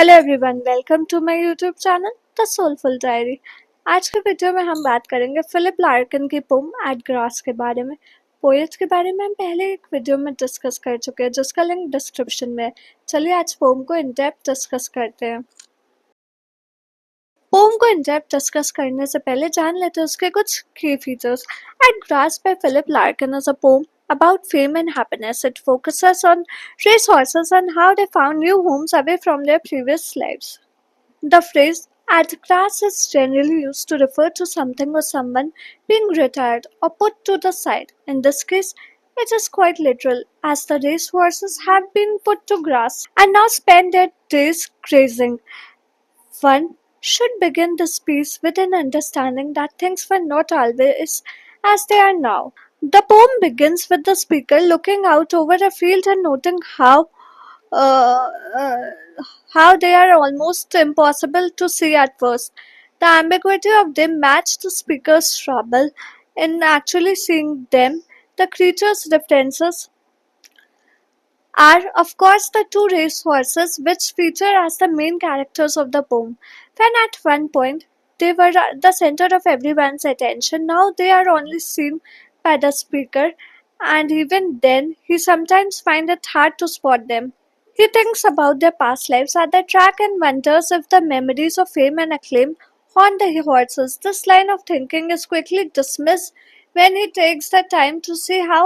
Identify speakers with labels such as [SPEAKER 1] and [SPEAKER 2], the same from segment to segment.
[SPEAKER 1] Hello everyone, welcome to my YouTube channel the soulful diary. आज के video में हम बात करेंगे फिलिप लार्किन की पोम एट ग्रास के बारे में। पोएट के बारे में हम पहले एक वीडियो में डिस्कस कर चुके हैं जिसका लिंक डिस्क्रिप्शन में है। चलिए आज पोम को इन डेप्थ डिस्कस करते हैं। पोम को इन डेप्थ डिस्कस करने से पहले जान लेते हैं उसके कुछ key features. At grass by Philip Larkin is a poem about fame and happiness. It focuses on racehorses and how they found new homes away from their previous lives. The phrase "at grass" is generally used to refer to something or someone being retired or put to the side. In this case, it is quite literal, as the racehorses have been put to grass and now spend their days grazing. One should begin this piece with an understanding that things were not always as they are now. The poem begins with the speaker looking out over a field and noting uh, uh, how they are almost impossible to see at first. The ambiguity of them matched the speaker's trouble in actually seeing them. The creature's references are, of course, the two racehorses which feature as the main characters of the poem. When at one point they were the center of everyone's attention, now they are only seen by the speaker, and even then, he sometimes finds it hard to spot them. He thinks about their past lives at the track and wonders if the memories of fame and acclaim haunt the horses. This line of thinking is quickly dismissed when he takes the time to see how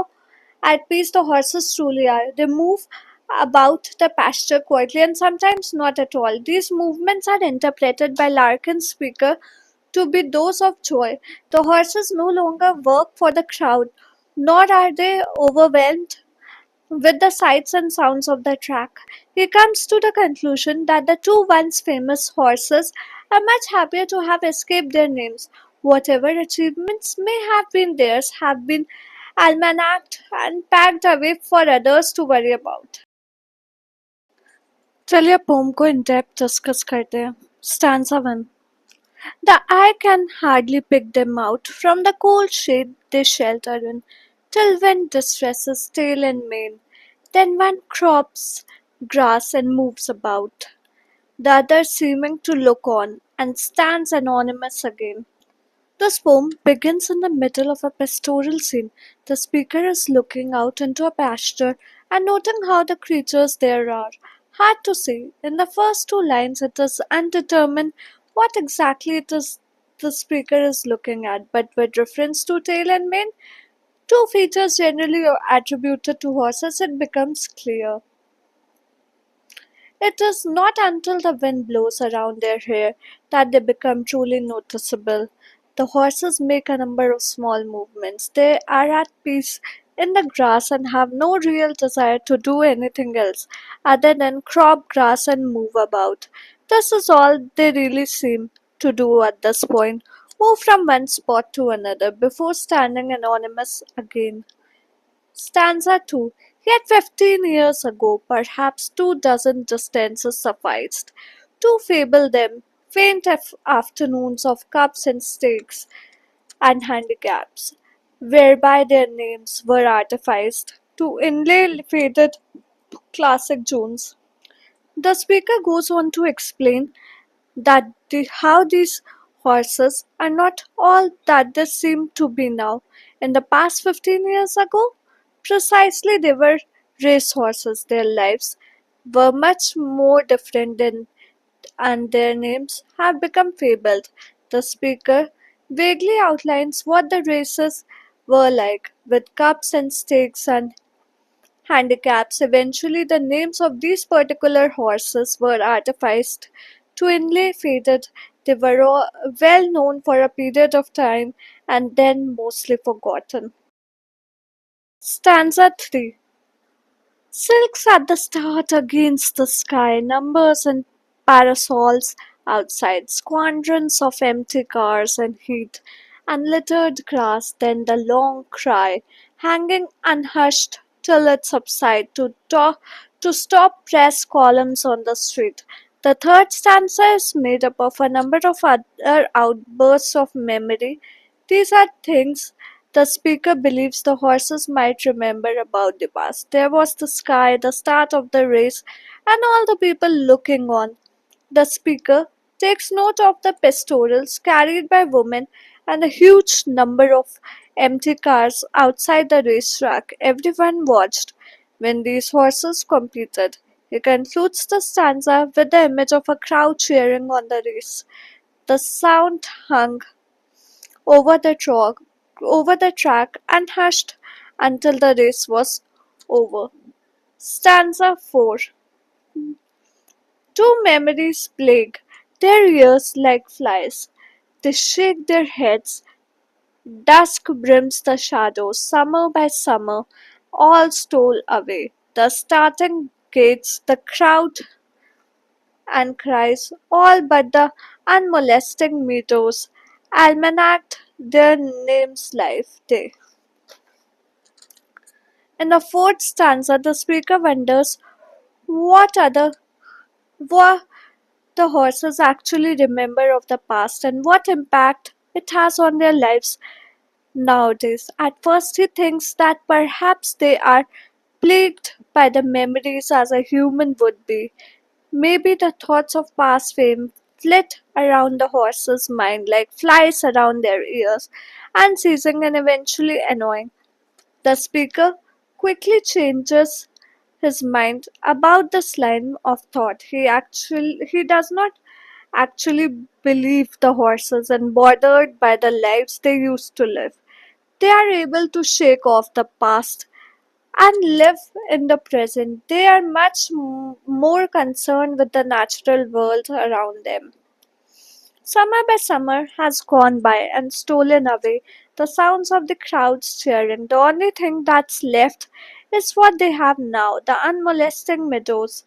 [SPEAKER 1] at peace the horses truly are. They move about the pasture quietly and sometimes not at all. These movements are interpreted by Larkin's speaker to be those of joy. The horses no longer work for the crowd, nor are they overwhelmed with the sights and sounds of the track. He comes to the conclusion that the two once famous horses are much happier to have escaped their names. Whatever achievements may have been theirs have been almanacked and packed away for others to worry about. चलिए pome को in depth discuss करते हैं। Stanza 1। The eye can hardly pick them out from the cold shade they shelter in, till when distresses tail and mane. Then one crops grass and moves about, the other seeming to look on, and stands anonymous again. This poem begins in the middle of a pastoral scene. The speaker is looking out into a pasture and noting how the creatures there are. Hard to see. In the first two lines, it is undetermined what exactly it is the speaker is looking at, but with reference to tail and mane, two features generally attributed to horses, it becomes clear. It is not until the wind blows around their hair that they become truly noticeable. The horses make a number of small movements. They are at peace in the grass and have no real desire to do anything else other than crop grass and move about. This is all they really seem to do at this point, move from one spot to another before standing anonymous again. Stanza 2. Yet 15 years ago, perhaps 2 dozen distances sufficed to fable them, faint afternoons of cups and stakes and handicaps, whereby their names were artificed to inlay faded classic Jones. The speaker goes on to explain that how these horses are not all that they seem to be now. In the past 15 years ago, precisely they were race horses. Their lives were much more different than, and their names have become fabled. The speaker vaguely outlines what the races were like, with cups and stakes and handicaps. Eventually, the names of these particular horses were artificed to inlay faded. They were well known for a period of time and then mostly forgotten. Stanza 3. Silks at the start against the sky, numbers and parasols outside, squadrons of empty cars and heat, unlittered grass, then the long cry, hanging unhushed till it subside to stop press columns on the street. The third stanza is made up of a number of other outbursts of memory. These are things the speaker believes the horses might remember about the past. There was the sky, the start of the race, and all the people looking on. The speaker takes note of the pastorals carried by women and a huge number of empty cars outside the racetrack. Everyone watched when these horses competed. He concludes the stanza with the image of a crowd cheering on the race. The sound hung over the track and hushed until the race was over. Stanza 4. Two memories plague their ears like flies. They shake their heads. Dusk brims the shadows. Summer by summer, all stole away. The starting gates, the crowd and cries, all but the unmolesting meadows, almanacked their name's life day. In the fourth stanza, the speaker wonders what the horses actually remember of the past and what impact it has on their lives nowadays. At first, he thinks that perhaps they are plagued by the memories as a human would be. Maybe the thoughts of past fame flit around the horse's mind like flies around their ears, unceasing and eventually annoying. The speaker quickly changes his mind about this line of thought. He does not actually believe the horses and bothered by the lives they used to live. They are able to shake off the past and live in the present. They are much more concerned with the natural world around them. Summer by summer has gone by and stolen away the sounds of the crowds cheering. The only thing that's left is what they have now, the unmolested meadows.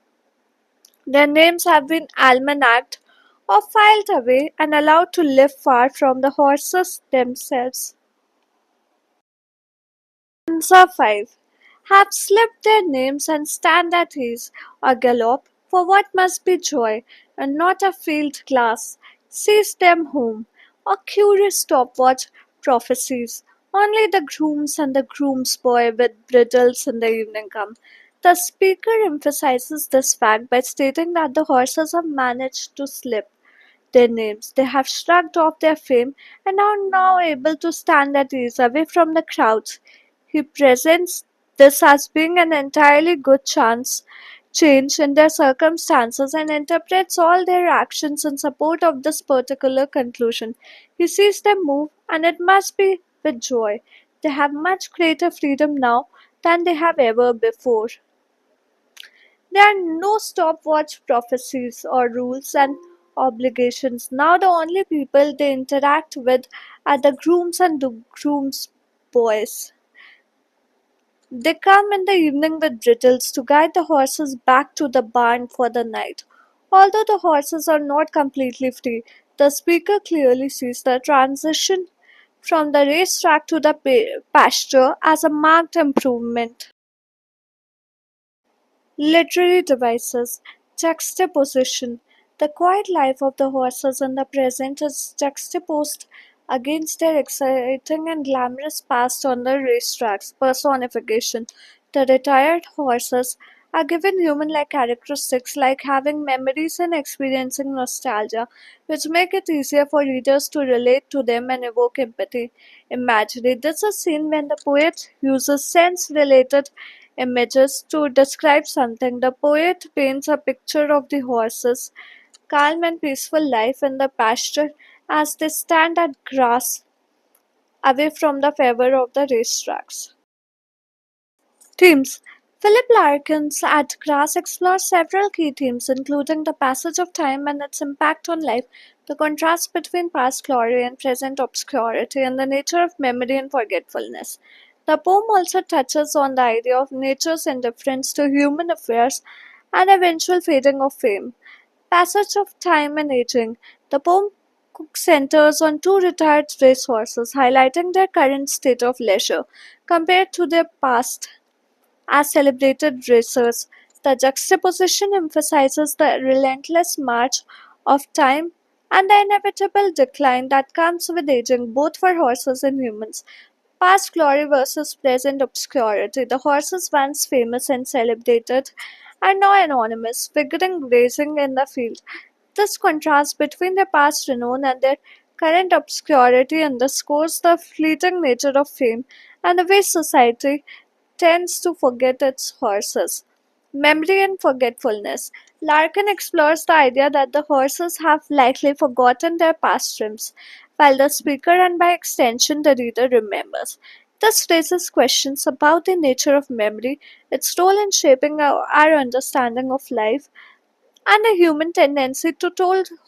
[SPEAKER 1] Their names have been almanacked or filed away and allowed to live far from the horses themselves. Answer 5. Have slipped their names and stand at ease, or gallop, for what must be joy, and not a field glass, sees them home, or curious stopwatch prophecies. Only the grooms and the groom's boy with bridles in the evening come. The speaker emphasizes this fact by stating that the horses have managed to slip their names. They have shrugged off their fame and are now able to stand at ease away from the crowds. He presents this as being an entirely good chance change in their circumstances and interprets all their actions in support of this particular conclusion. He sees them move, and it must be with joy. They have much greater freedom now than they have ever before. There are no stopwatch prophecies or rules and obligations. Now the only people they interact with are the grooms and the grooms' boys. They come in the evening with bridles to guide the horses back to the barn for the night. Although the horses are not completely free, the speaker clearly sees the transition from the racetrack to the pasture as a marked improvement. Literary devices, juxtaposition. The quiet life of the horses in the present is juxtaposed against their exciting and glamorous past on the racetracks. Personification. The retired horses are given human like characteristics like having memories and experiencing nostalgia, which make it easier for readers to relate to them and evoke empathy. Imagery. This is seen when the poet uses sense related images to describe something. The poet paints a picture of the horses' calm and peaceful life in the pasture as they stand at grass away from the fever of the racetracks. Themes. Philip Larkin's At Grass explores several key themes, including the passage of time and its impact on life, the contrast between past glory and present obscurity, and the nature of memory and forgetfulness. The poem also touches on the idea of nature's indifference to human affairs and eventual fading of fame. Passage of time and aging. The poem centers on two retired racehorses, highlighting their current state of leisure compared to their past as celebrated racers. The juxtaposition emphasizes the relentless march of time and the inevitable decline that comes with aging, both for horses and humans. Past glory versus present obscurity. The horses, once famous and celebrated, are now anonymous, figuring racing in the field. This contrast between their past renown and their current obscurity underscores the fleeting nature of fame and the way society tends to forget its horses. Memory and forgetfulness. Larkin explores the idea that the horses have likely forgotten their past triumphs, while the speaker and by extension the reader remembers. This raises questions about the nature of memory, its role in shaping our understanding of life, and a human tendency to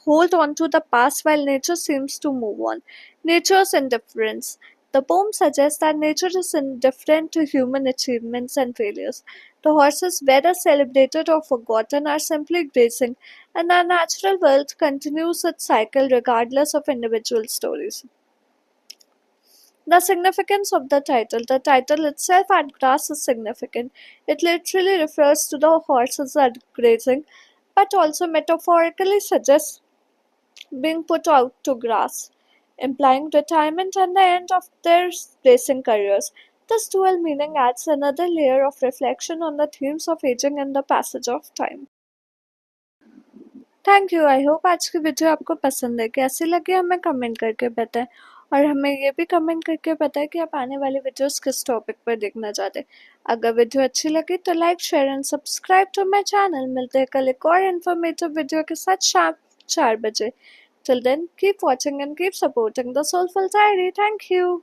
[SPEAKER 1] hold on to the past while nature seems to move on. Nature's indifference. The poem suggests that nature is indifferent to human achievements and failures. The horses, whether celebrated or forgotten, are simply grazing, and our natural world continues its cycle regardless of individual stories. The significance of the title. The title itself at grass is significant. It literally refers to the horses at grazing, but also metaphorically suggests being put out to grass, implying retirement and the end of their racing careers. This dual meaning adds another layer of reflection on the themes of aging and the passage of time. Thank you. I hope आज की video आपको पसंद है। कैसी लगी हमें comment करके बताएं और हमें ये भी कमेंट करके बताएं कि आप आने वाली वीडियोस किस टॉपिक पर देखना चाहते हैं। अगर वीडियो अच्छी लगी तो like share and subscribe to my channel. मिलते हैं कल एक और इन्फॉर्मेटिव वीडियो के साथ शाम 4 बजे। Till then keep watching and keep supporting the soulful diary. Thank you.